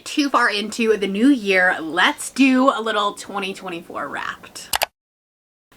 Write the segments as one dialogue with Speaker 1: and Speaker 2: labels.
Speaker 1: get too far into the new year, let's do a little 2024 Wrapped.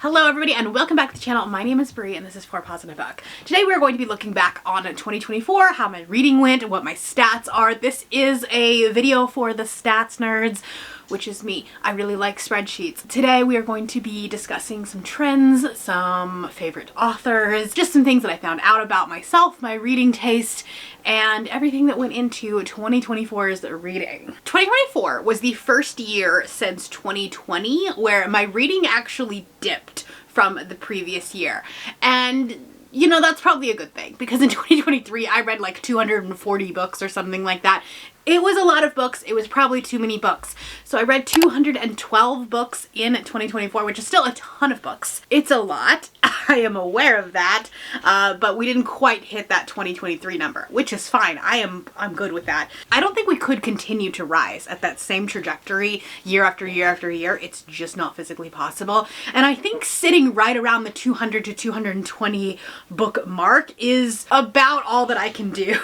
Speaker 1: Hello everybody and welcome back to the channel. My name is Brie and this is For a Positive Book. Today we're going to be looking back on 2024, how my reading went, what my stats are. This is a video for the stats nerds, which is me. I really like spreadsheets. Today we are going to be discussing some trends, some favorite authors, just some things that I found out about myself, my reading taste, and everything that went into 2024's reading. 2024 was the first year since 2020 where my reading actually dipped from the previous year. And you know, that's probably a good thing because in 2023 I read like 240 books or something like that. It was a lot of books. It was probably too many books. So I read 212 books in 2024, which is still a ton of books. It's a lot. I am aware of that. But we didn't quite hit that 2023 number, which is fine. I'm good with that. I don't think we could continue to rise at that same trajectory year after year after year. It's just not physically possible. And I think sitting right around the 200 to 220 book mark is about all that I can do.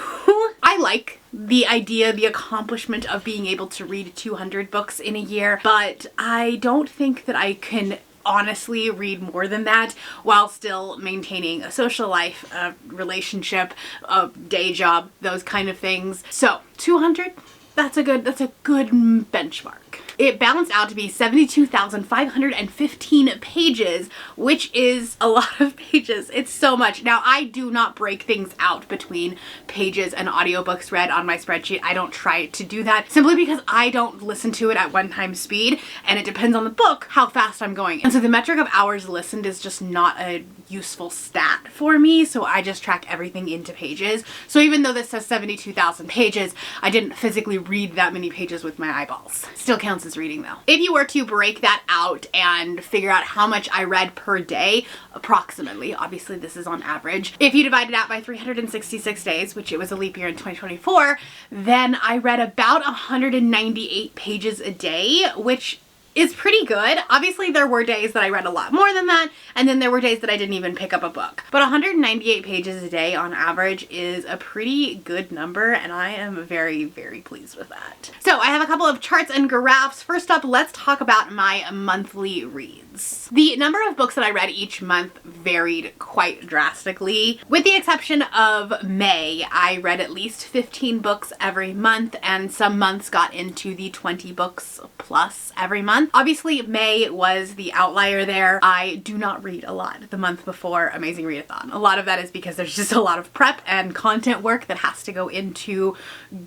Speaker 1: I like the idea, the accomplishment of being able to read 200 books in a year, but I don't think that I can honestly read more than that while still maintaining a social life, a relationship, a day job, those kind of things. So 200, that's a good benchmark. It balanced out to be 72,515 pages, which is a lot of pages. It's so much. Now, I do not break things out between pages and audiobooks read on my spreadsheet. I don't try to do that simply because I don't listen to it at one time speed, and it depends on the book how fast I'm going. And so the metric of hours listened is just not a useful stat for me, so I just track everything into pages. So even though this says 72,000 pages, I didn't physically read that many pages with my eyeballs. Still counts as reading though. If you were to break that out and figure out how much I read per day, approximately, obviously this is on average, if you divide it out by 366 days, which it was a leap year in 2024, then I read about 198 pages a day, which is pretty good. Obviously there were days that I read a lot more than that, and then there were days that I didn't even pick up a book. But 198 pages a day on average is a pretty good number, and I am very, very pleased with that. So I have a couple of charts and graphs. First up, let's talk about my monthly reads. The number of books that I read each month varied quite drastically. With the exception of May, I read at least 15 books every month, and some months got into the 20 books plus every month. Obviously, May was the outlier there. I do not read a lot the month before Amazing Readathon. A lot of that is because there's just a lot of prep and content work that has to go into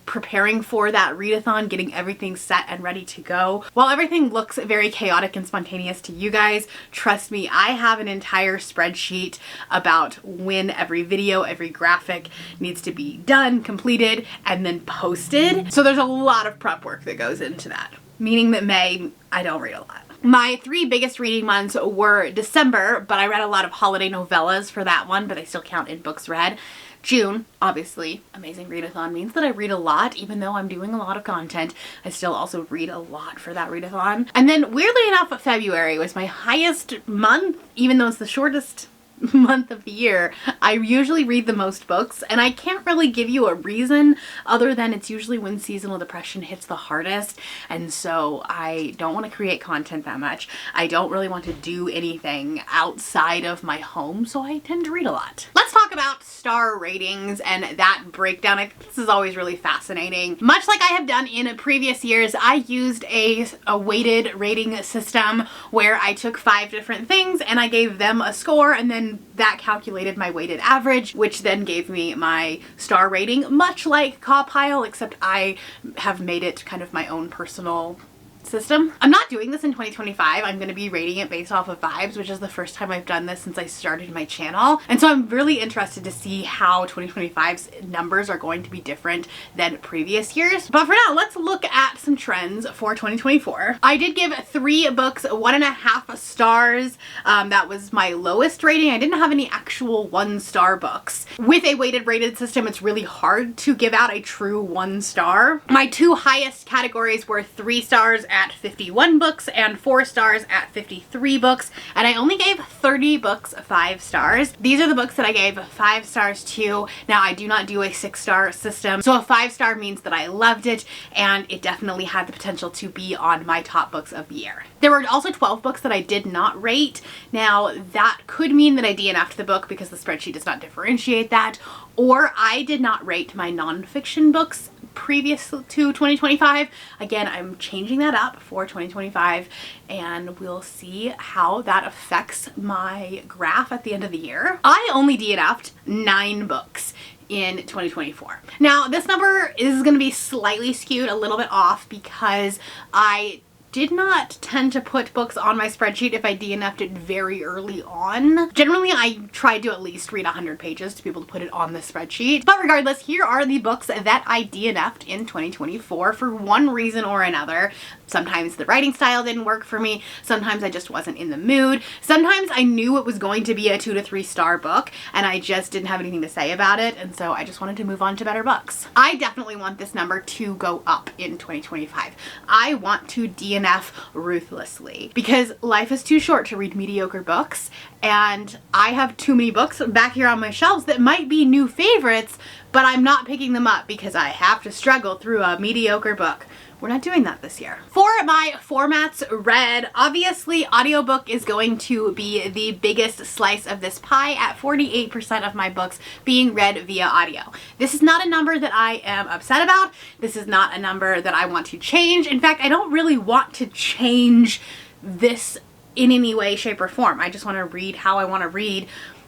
Speaker 1: preparing for that readathon, getting everything set and ready to go. While everything looks very chaotic and spontaneous to you guys, trust me, I have an entire spreadsheet about when every video, every graphic needs to be done, completed, and then posted. So there's a lot of prep work that goes into that. Meaning that May, I don't read a lot. My three biggest reading months were December, but I read a lot of holiday novellas for that one, but they still count in books read. June, obviously, Amazing Readathon means that I read a lot, even though I'm doing a lot of content. I still also read a lot for that readathon. And then weirdly enough, February was my highest month, even though it's the shortest month of the year. I usually read the most books, and I can't really give you a reason other than it's usually when seasonal depression hits the hardest, and so I don't want to create content that much. I don't really want to do anything outside of my home, so I tend to read a lot. Let's talk about star ratings and that breakdown. I think this is always really fascinating. Much like I have done in previous years, I used a weighted rating system where I took 5 different things and I gave them a score, and then that calculated my weighted average, which then gave me my star rating, much like Cawpile, except I have made it kind of my own personal system. I'm not doing this in 2025. I'm going to be rating it based off of vibes, which is the first time I've done this since I started my channel. And so I'm really interested to see how 2025's numbers are going to be different than previous years. But for now, let's look at some trends for 2024. I did give 3 books 1.5 stars. That was my lowest rating. I didn't have any actual 1-star books. With a weighted rated system, it's really hard to give out a true 1 star. My 2 highest categories were 3 stars at 51 books and 4 stars at 53 books, and I only gave 30 books 5 stars. These are the books that I gave 5 stars to. Now, I do not do a 6-star system, so a 5-star means that I loved it and it definitely had the potential to be on my top books of the year. There were also 12 books that I did not rate. Now, that could mean that I DNF'd the book because the spreadsheet does not differentiate that, or I did not rate my nonfiction books previous to 2025. Again, I'm changing that up for 2025 and we'll see how that affects my graph at the end of the year. I only DNF'd 9 books in 2024. Now, this number is going to be slightly skewed, a little bit off, because I did not tend to put books on my spreadsheet if I DNF'd it very early on. Generally, I tried to at least read 100 pages to be able to put it on the spreadsheet. But regardless, here are the books that I DNF'd in 2024 for one reason or another. Sometimes the writing style didn't work for me. Sometimes I just wasn't in the mood. Sometimes I knew it was going to be a 2 to 3 star book and I just didn't have anything to say about it. And so I just wanted to move on to better books. I definitely want this number to go up in 2025. I want to DNF ruthlessly because life is too short to read mediocre books, and I have too many books back here on my shelves that might be new favorites, but I'm not picking them up because I have to struggle through a mediocre book. We're not doing that this year. For my formats read, obviously audiobook is going to be the biggest slice of this pie at 48% of my books being read via audio. This is not a number that I am upset about. This is not a number that I want to change. In fact, I don't really want to change this in any way, shape, or form. I just want to read how I want to read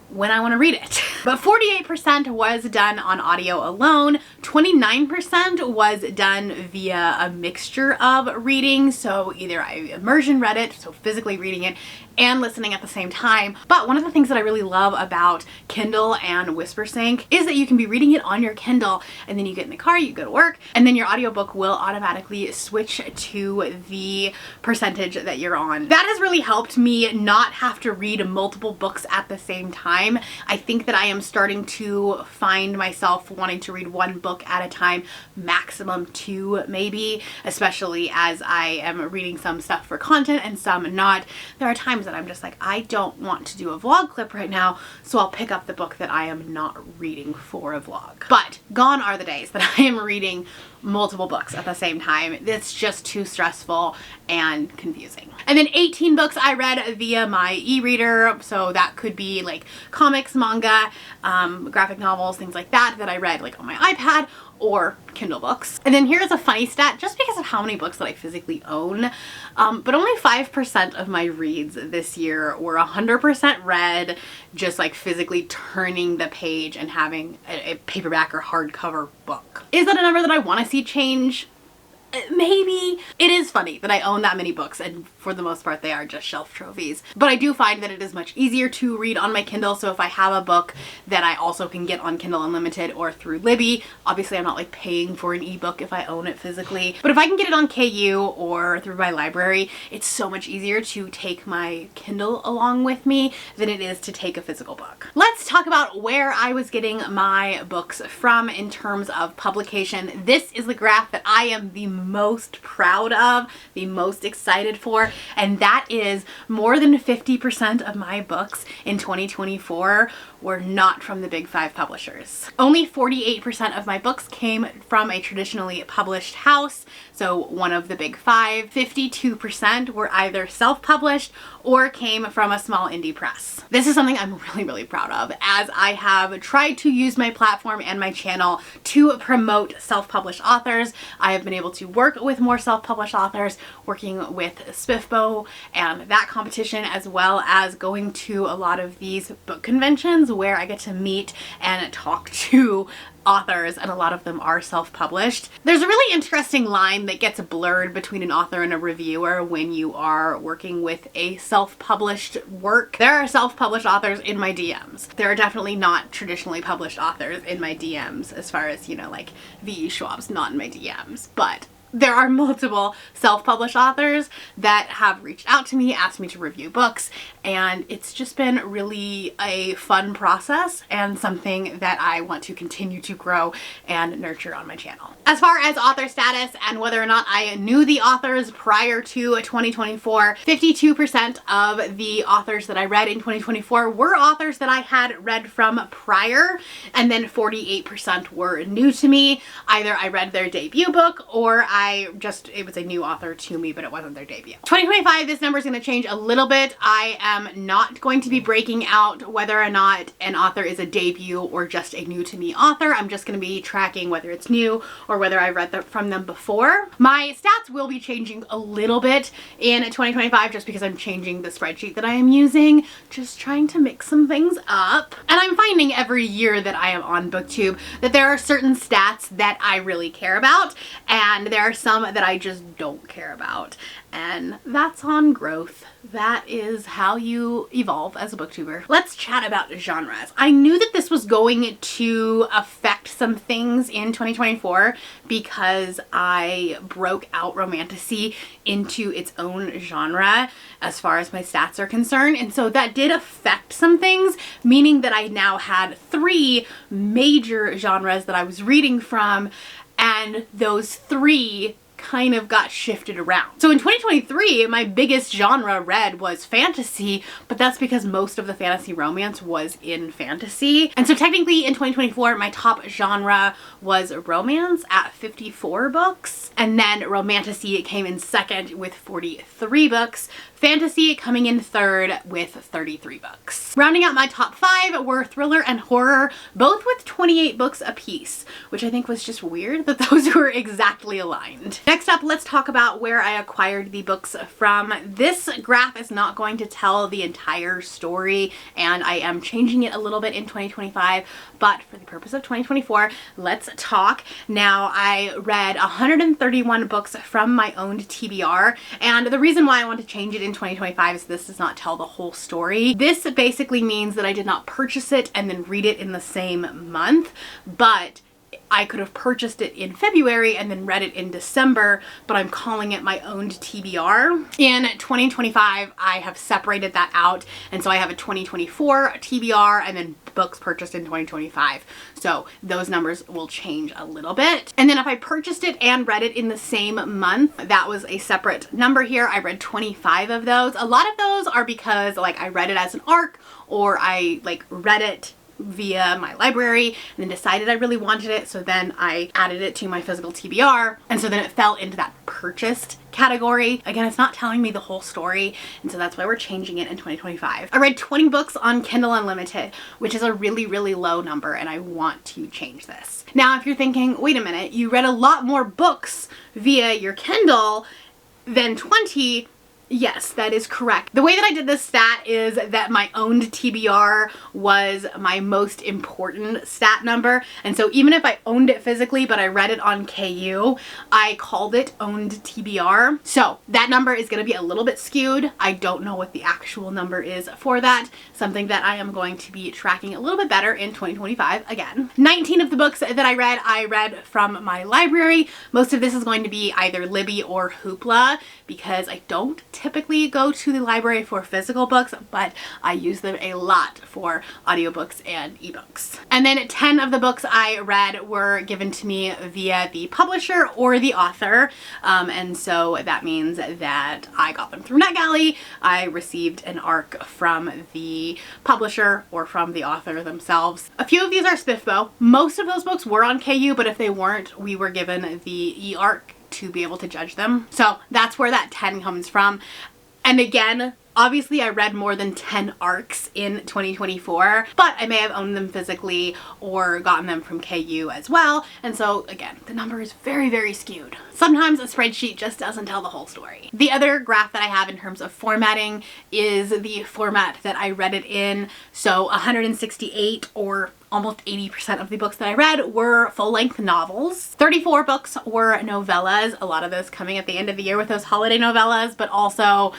Speaker 1: when I want to read it. But 48% was done on audio alone. 29% was done via a mixture of reading. So either I immersion read it, so physically reading it, and listening at the same time. But one of the things that I really love about Kindle and WhisperSync is that you can be reading it on your Kindle and then you get in the car, you go to work, and then your audiobook will automatically switch to the percentage that you're on. That has really helped me not have to read multiple books at the same time. I think that I am starting to find myself wanting to read one book at a time, maximum 2 maybe, especially as I am reading some stuff for content and some not. There are times that I'm just like, I don't want to do a vlog clip right now, so I'll pick up the book that I am not reading for a vlog. But gone are the days that I am reading multiple books at the same time. It's just too stressful and confusing. And then 18 books I read via my e-reader, so that could be like comics, manga, graphic novels, things like that I read like on my iPad or Kindle books. And then here's a funny stat, just because of how many books that I physically own, but only 5% of my reads this year were 100% read, just like physically turning the page and having a paperback or hardcover book. Is that a number that I want to see change? Maybe. It is funny that I own that many books and for the most part they are just shelf trophies. But I do find that it is much easier to read on my Kindle, so if I have a book that I also can get on Kindle Unlimited or through Libby, obviously I'm not like paying for an ebook if I own it physically, but if I can get it on KU or through my library, it's so much easier to take my Kindle along with me than it is to take a physical book. Let's talk about where I was getting my books from in terms of publication. This is the graph that I am the most proud of, the most excited for, and that is more than 50% of my books in 2024 were not from the big 5 publishers. Only 48% of my books came from a traditionally published house, so one of the big 5. 52% were either self-published or came from a small indie press. This is something I'm really, really proud of, as I have tried to use my platform and my channel to promote self-published authors. I have been able to work with more self-published authors, working with SPIFBO and that competition, as well as going to a lot of these book conventions where I get to meet and talk to authors, and a lot of them are self-published. There's a really interesting line that gets blurred between an author and a reviewer when you are working with a self-published work. There are self-published authors in my DMs. There are definitely not traditionally published authors in my DMs, as far as, you know, like V.E. Schwab's not in my DMs, but there are multiple self-published authors that have reached out to me, asked me to review books, and it's just been really a fun process and something that I want to continue to grow and nurture on my channel. As far as author status and whether or not I knew the authors prior to 2024, 52% of the authors that I read in 2024 were authors that I had read from prior, and then 48% were new to me. Either I read their debut book or it was a new author to me, but it wasn't their debut. 2025, this number is going to change a little bit. I am not going to be breaking out whether or not an author is a debut or just a new to me author. I'm just going to be tracking whether it's new or whether I read from them before. My stats will be changing a little bit in 2025 just because I'm changing the spreadsheet that I am using, just trying to mix some things up. And I'm finding every year that I am on BookTube that there are certain stats that I really care about, and there are some that I just don't care about. And that's on growth. That is how you evolve as a booktuber. Let's chat about genres. I knew that this was going to affect some things in 2024 because I broke out romantasy into its own genre as far as my stats are concerned. And so that did affect some things, meaning that I now had 3 major genres that I was reading from, and those 3 kind of got shifted around. So in 2023, my biggest genre read was fantasy, but that's because most of the fantasy romance was in fantasy. And so technically in 2024, my top genre was romance at 54 books, and then romantasy came in second with 43 books, fantasy coming in third with 33 books. Rounding out my top 5 were thriller and horror, both with 28 books apiece, which I think was just weird that those were exactly aligned. Next up, let's talk about where I acquired the books from. This graph is not going to tell the entire story, and I am changing it a little bit in 2025, but for the purpose of 2024, let's talk. Now, I read 131 books from my owned TBR, and the reason why I want to change it in 2025 is this does not tell the whole story. This basically means that I did not purchase it and then read it in the same month, but I could have purchased it in February and then read it in December, but I'm calling it my owned TBR. In 2025, I have separated that out, and so I have a 2024 TBR and then books purchased in 2025. So those numbers will change a little bit. And then if I purchased it and read it in the same month, that was a separate number here. I read 25 of those. A lot of those are because like I read it as an ARC, or I like read it via my library and then decided I really wanted it, so then I added it to my physical TBR, and so then it fell into that purchased category. Again, it's not telling me the whole story, and so that's why we're changing it in 2025. I read 20 books on Kindle Unlimited, which is a really, really low number, and I want to change this. Now, if you're thinking, wait a minute, you read a lot more books via your Kindle than 20, yes, that is correct. The way that I did this stat is that my owned TBR was my most important stat number. And so even if I owned it physically, but I read it on KU, I called it owned TBR. So that number is going to be a little bit skewed. I don't know what the actual number is for that. Something that I am going to be tracking a little bit better in 2025 again. 19 of the books that I read from my library. Most of this is going to be either Libby or Hoopla because I don't typically go to the library for physical books, but I use them a lot for audiobooks and ebooks. And then 10 of the books I read were given to me via the publisher or the author, and so that means that I got them through NetGalley. I received an ARC from the publisher or from the author themselves. A few of these are SPIFBO. Most of those books were on KU, but if they weren't, we were given the eARC to be able to judge them. So that's where that 10 comes from. And again, obviously I read more than 10 ARCs in 2024, but I may have owned them physically or gotten them from KU as well. And so again, the number is very, very skewed. Sometimes a spreadsheet just doesn't tell the whole story. The other graph that I have in terms of formatting is the format that I read it in. So 168 or almost 80% of the books that I read were full-length novels. 34 books were novellas, a lot of those coming at the end of the year with those holiday novellas, but also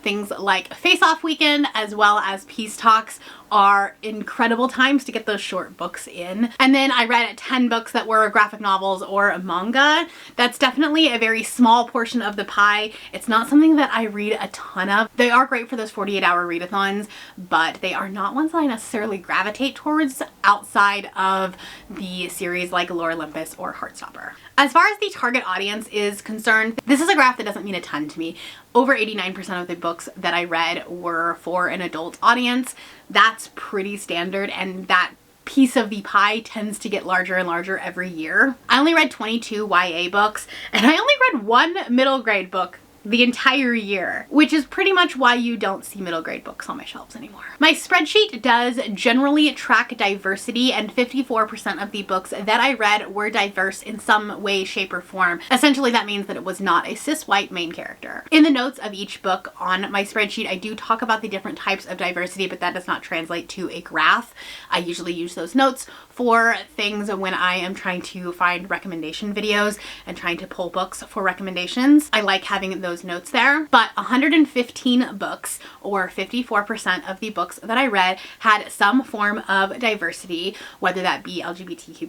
Speaker 1: things like Face Off Weekend as well as Peace Talks are incredible times to get those short books in. And then I read 10 books that were graphic novels or manga. That's definitely a very small portion of the pie. It's not something that I read a ton of. They are great for those 48-hour readathons, but they are not ones that I necessarily gravitate towards outside of the series like Lore Olympus or Heartstopper. As far as the target audience is concerned, this is a graph that doesn't mean a ton to me. Over 89% of the books that I read were for an adult audience. That's pretty standard, and that piece of the pie tends to get larger and larger every year. I only read 22 YA books, and I only read one middle grade book the entire year, which is pretty much why you don't see middle grade books on my shelves anymore. My spreadsheet does generally track diversity, and 54% of the books that I read were diverse in some way, shape, or form. Essentially, that means that it was not a cis white main character. In the notes of each book on my spreadsheet, I do talk about the different types of diversity, but that does not translate to a graph. I usually use those notes for things when I am trying to find recommendation videos and trying to pull books for recommendations. I like having those notes there. But 115 books, or 54% of the books that I read, had some form of diversity, whether that be LGBTQ+,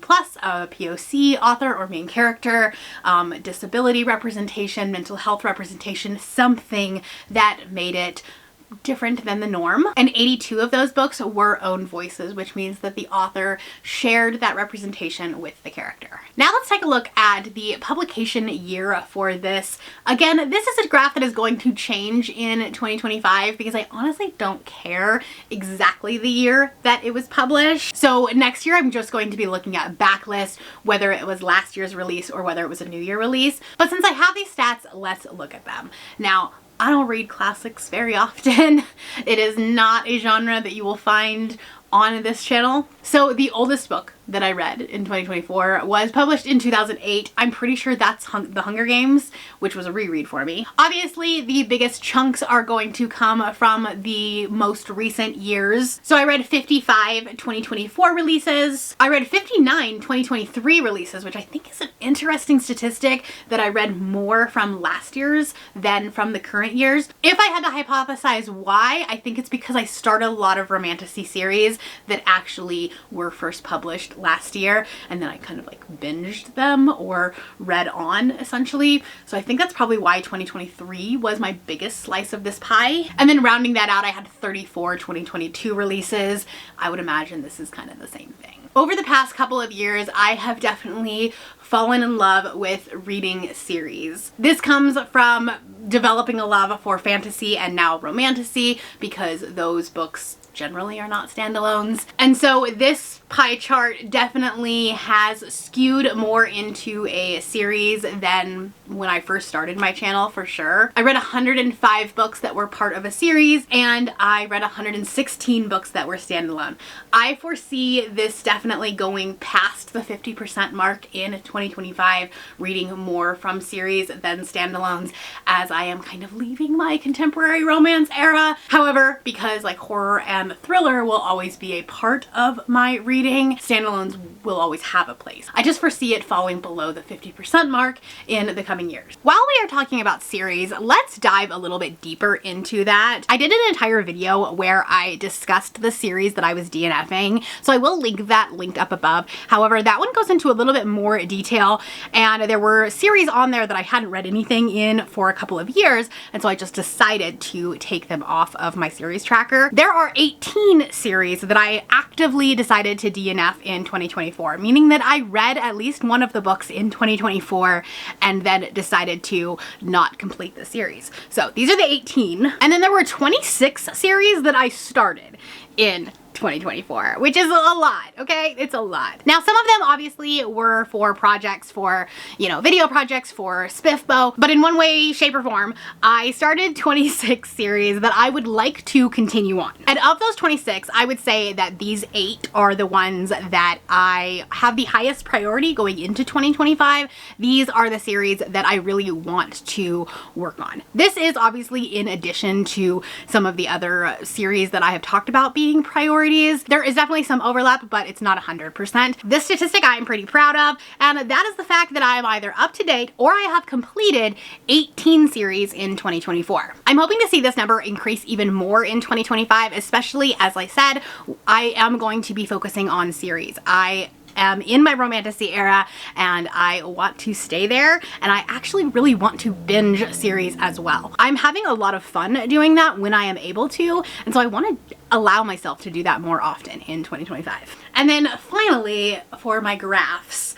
Speaker 1: a POC author or main character, disability representation, mental health representation, something that made it different than the norm. And 82 of those books were own voices, which means that the author shared that representation with the character. Now let's take a look at the publication year for this. Again, this is a graph that is going to change in 2025 because I honestly don't care exactly the year that it was published. So next year I'm just going to be looking at backlist, whether it was last year's release or whether it was a new year release. But since I have these stats, let's look at them. Now, I don't read classics very often. It is not a genre that you will find on this channel. So the oldest book that I read in 2024 was published in 2008. I'm pretty sure that's The Hunger Games, which was a reread for me. Obviously, the biggest chunks are going to come from the most recent years. So I read 55 2024 releases. I read 59 2023 releases, which I think is an interesting statistic that I read more from last year's than from the current years. If I had to hypothesize why, I think it's because I started a lot of romantasy series that actually were first published last year, and then I kind of like binged them or read on essentially. So I think that's probably why 2023 was my biggest slice of this pie. And then rounding that out, I had 34 2022 releases. I would imagine this is kind of the same thing. Over the past couple of years, I have definitely fallen in love with reading series. This comes from developing a love for fantasy and now romantasy, because those books generally are not standalones. And so this pie chart definitely has skewed more into a series than when I first started my channel, for sure. I read 105 books that were part of a series, and I read 116 books that were standalone. I foresee this definitely going past the 50% mark in 2025, reading more from series than standalones, as I am kind of leaving my contemporary romance era. However, because like horror and thriller will always be a part of my reading, standalones will always have a place. I just foresee it falling below the 50% mark in the coming years. While we are talking about series, let's dive a little bit deeper into that. I did an entire video where I discussed the series that I was DNFing, so I will link that linked up above. However, that one goes into a little bit more detail, and there were series on there that I hadn't read anything in for a couple of years, and so I just decided to take them off of my series tracker. There are 18 series that I actively decided to DNF in 2024, meaning that I read at least one of the books in 2024 and then decided to not complete the series. So these are the 18. And then there were 26 series that I started in 2024, which is a lot, okay? It's a lot. Now, some of them obviously were for projects, for, you know, video projects, for SPIFBO, but in one way, shape, or form, I started 26 series that I would like to continue on. And of those 26, I would say that these 8 are the ones that I have the highest priority going into 2025. These are the series that I really want to work on. This is obviously in addition to some of the other series that I have talked about being priority priorities. There is definitely some overlap, but it's not 100%. This statistic I am pretty proud of, and that is the fact that I am either up to date or I have completed 18 series in 2024. I'm hoping to see this number increase even more in 2025, especially, as I said, I am going to be focusing on series. I am in my romantasy era and I want to stay there, and I actually really want to binge series as well. I'm having a lot of fun doing that when I am able to, and so I want to allow myself to do that more often in 2025. And then finally, for my graphs,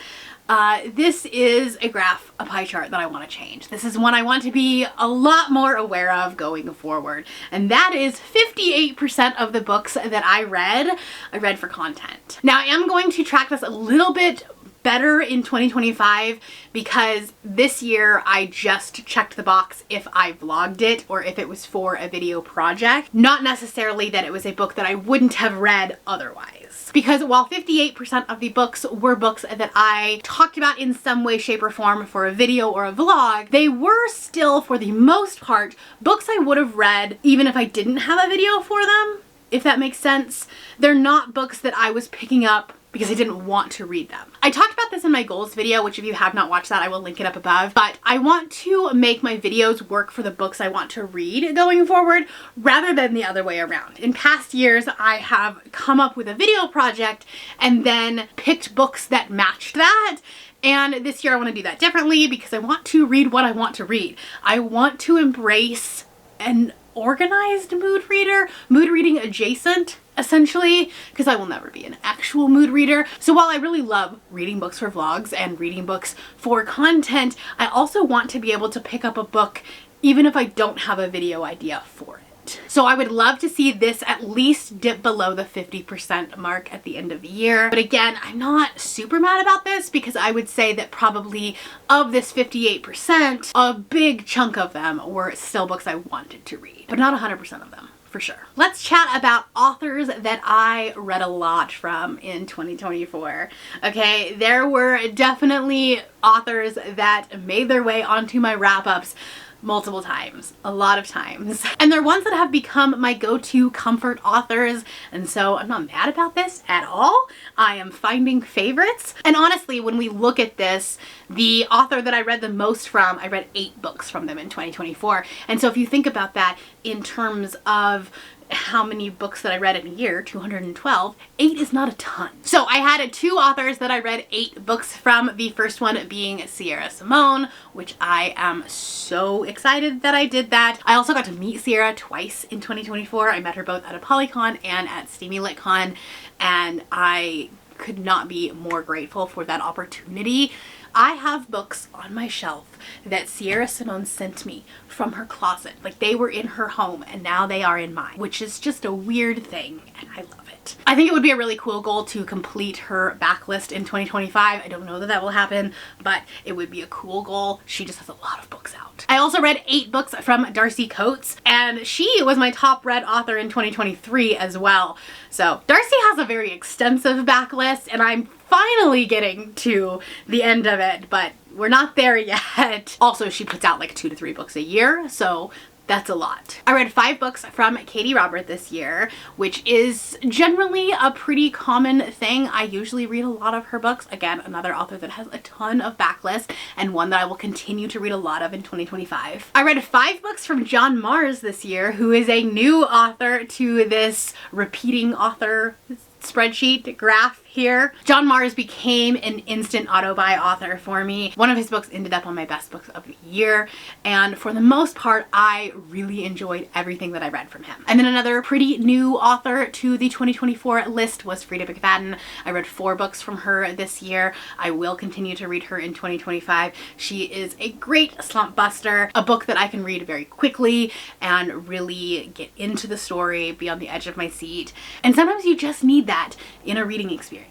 Speaker 1: this is a pie chart that I want to change. This is one I want to be a lot more aware of going forward. And that is 58% of the books that I read for content. Now, I am going to track this a little bit better in 2025 because this year I just checked the box if I vlogged it or if it was for a video project, not necessarily that it was a book that I wouldn't have read otherwise. Because while 58% of the books were books that I talked about in some way, shape, or form for a video or a vlog, they were still, for the most part, books I would have read even if I didn't have a video for them, if that makes sense. They're not books that I was picking up because I didn't want to read them. I talked about this in my goals video, which if you have not watched that, I will link it up above, but I want to make my videos work for the books I want to read going forward rather than the other way around. In past years, I have come up with a video project and then picked books that matched that. And this year I want to do that differently because I want to read what I want to read. I want to embrace an organized mood reading adjacent, essentially, because I will never be an actual mood reader. So while I really love reading books for vlogs and reading books for content, I also want to be able to pick up a book even if I don't have a video idea for it. So I would love to see this at least dip below the 50% mark at the end of the year. But again, I'm not super mad about this because I would say that probably of this 58%, a big chunk of them were still books I wanted to read, but not 100% of them. For sure. Let's chat about authors that I read a lot from in 2024. Okay, there were definitely authors that made their way onto my wrap-ups multiple times, a lot of times. And they're ones that have become my go-to comfort authors, and so I'm not mad about this at all. I am finding favorites. And honestly, when we look at this, the author that I read the most from, I read 8 books from them in 2024. And so if you think about that in terms of how many books that I read in a year, 212, 8 is not a ton. So I had 2 authors that I read 8 books from, the first one being Sierra Simone, which I am so excited that I did that. I also got to meet Sierra twice in 2024. I met her both at a Polycon and at Steamy LitCon, and I could not be more grateful for that opportunity. I have books on my shelf that Sierra Simone sent me from her closet. Like, they were in her home and now they are in mine, which is just a weird thing, and I love it. I think it would be a really cool goal to complete her backlist in 2025. I don't know that that will happen, but it would be a cool goal. She just has a lot of books out. I also read 8 books from Darcy Coates, and she was my top read author in 2023 as well. So Darcy has a very extensive backlist, and I'm finally getting to the end of it, but we're not there yet. Also, she puts out like 2 to 3 books a year, so that's a lot. I read 5 books from Katie Robert this year, which is generally a pretty common thing. I usually read a lot of her books. Again, another author that has a ton of backlist and one that I will continue to read a lot of in 2025. I read 5 books from John Mars this year, who is a new author to this repeating author spreadsheet graph here. John Mars became an instant auto-buy author for me. One of his books ended up on my best books of the year, and for the most part, I really enjoyed everything that I read from him. And then another pretty new author to the 2024 list was Frida McFadden. I read 4 books from her this year. I will continue to read her in 2025. She is a great slump buster, a book that I can read very quickly and really get into the story, be on the edge of my seat. And sometimes you just need that in a reading experience.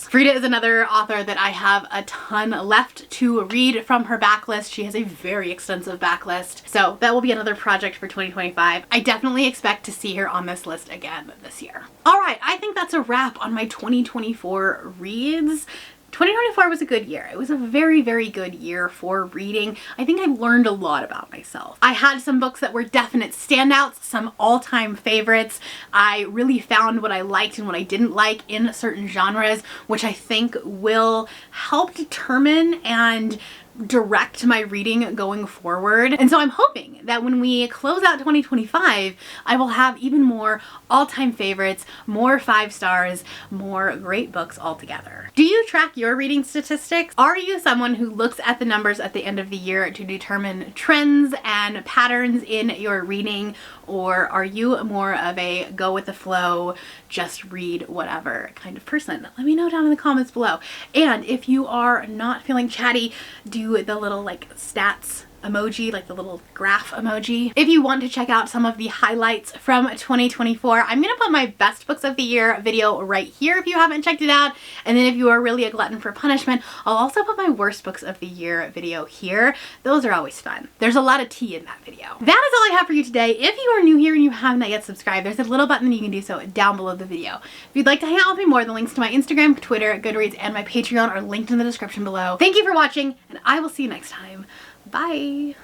Speaker 1: Frida is another author that I have a ton left to read from her backlist. She has a very extensive backlist, so that will be another project for 2025. I definitely expect to see her on this list again this year. All right, I think that's a wrap on my 2024 reads. 2024 was a good year. It was a very, very good year for reading. I think I learned a lot about myself. I had some books that were definite standouts, some all-time favorites. I really found what I liked and what I didn't like in certain genres, which I think will help determine and direct my reading going forward. And so I'm hoping that when we close out 2025, I will have even more all-time favorites, more 5 stars, more great books altogether. Do you track your reading statistics? Are you someone who looks at the numbers at the end of the year to determine trends and patterns in your reading? Or are you more of a go with the flow, just read whatever kind of person? Let me know down in the comments below. And if you are not feeling chatty, do the little like stats emoji, like the little graph emoji. If you want to check out some of the highlights from 2024, I'm gonna put my best books of the year video right here if you haven't checked it out. And then if you are really a glutton for punishment, I'll also put my worst books of the year video here. Those are always fun. There's a lot of tea in that video. That is all I have for you today. If you are new here and you have not yet subscribed, there's a little button that you can do so down below the video. If you'd like to hang out with me more, the links to my Instagram, Twitter, Goodreads, and my Patreon are linked in the description below. Thank you for watching, and I will see you next time. Bye.